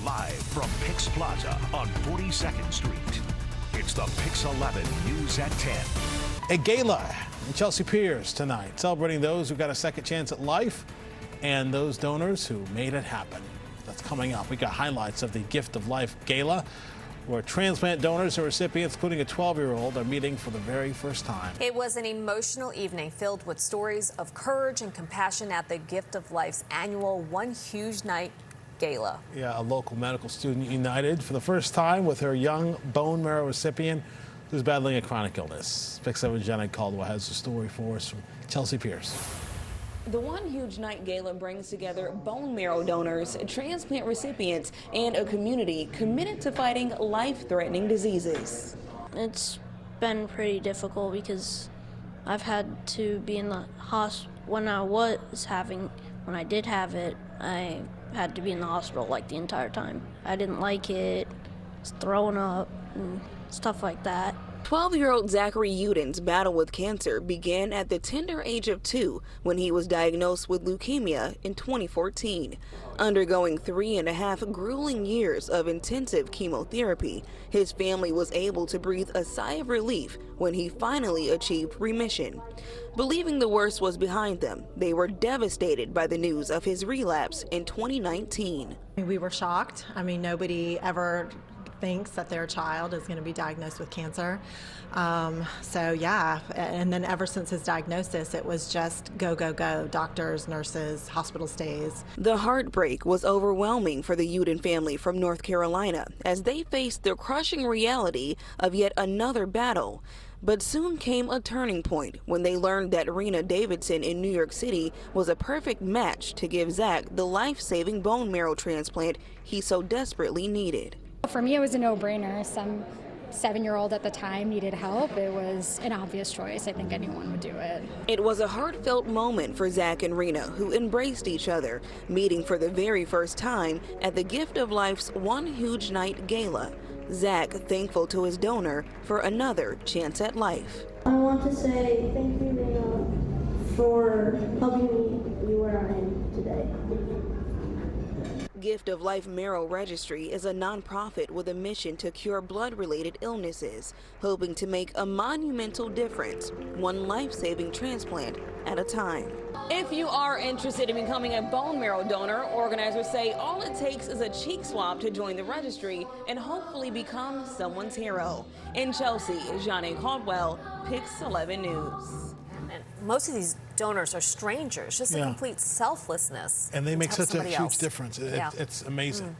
Live from PIX Plaza on 42nd Street. It's the PIX 11 News at 10. A gala in Chelsea Piers tonight, celebrating those who got a second chance at life and those donors who made it happen. That's coming up. We got highlights of the Gift of Life Gala, where transplant donors and recipients, including a 12-year-old, are meeting for the very first time. It was an emotional evening filled with stories of courage and compassion at the Gift of Life's annual One Huge Night Gala. Yeah, a local medical student united for the first time with her young bone marrow recipient who's battling a chronic illness. PIX-7 Jenna Caldwell has the story for us from Chelsea Piers. The One Huge Night Gala brings together bone marrow donors, transplant recipients, and a community committed to fighting life-threatening diseases. It's been pretty difficult because I've had to be in the hospital when I did have it, I had to be in the hospital like the entire time. I didn't like it, was throwing up and stuff like that. 12-year-old Zachary Uden's battle with cancer began at the tender age of 2 when he was diagnosed with leukemia in 2014. Undergoing 3.5 grueling years of intensive chemotherapy, his family was able to breathe a sigh of relief when he finally achieved remission. Believing the worst was behind them, they were devastated by the news of his relapse in 2019. We were shocked. I mean, nobody ever thinks that their child is going to be diagnosed with cancer. So yeah, and then ever since his diagnosis, it was just go, go, go. Doctors, nurses, hospital stays. The heartbreak was overwhelming for the Uden family from North Carolina as they faced the crushing reality of yet another battle. But soon came a turning point when they learned that Rena Davidson in New York City was a perfect match to give Zach the life-saving bone marrow transplant he so desperately needed. For me, it was a no-brainer. Some 7-year-old at the time needed help. It was an obvious choice. I think anyone would do it. It was a heartfelt moment for Zach and Rena, who embraced each other, meeting for the very first time at the Gift of Life's One Huge Night Gala. Zach thankful to his donor for another chance at life. I want to say thank you, Rena, for helping me be where I am today. Gift of Life Marrow Registry is a nonprofit with a mission to cure blood-related illnesses, hoping to make a monumental difference, one life-saving transplant at a time. If you are interested in becoming a bone marrow donor, organizers say all it takes is a cheek swab to join the registry and hopefully become someone's hero. In Chelsea, Jenna Caldwell, PIX-11 News. And most of these donors are strangers, just a complete selflessness. And they make such a huge else. difference. It's amazing.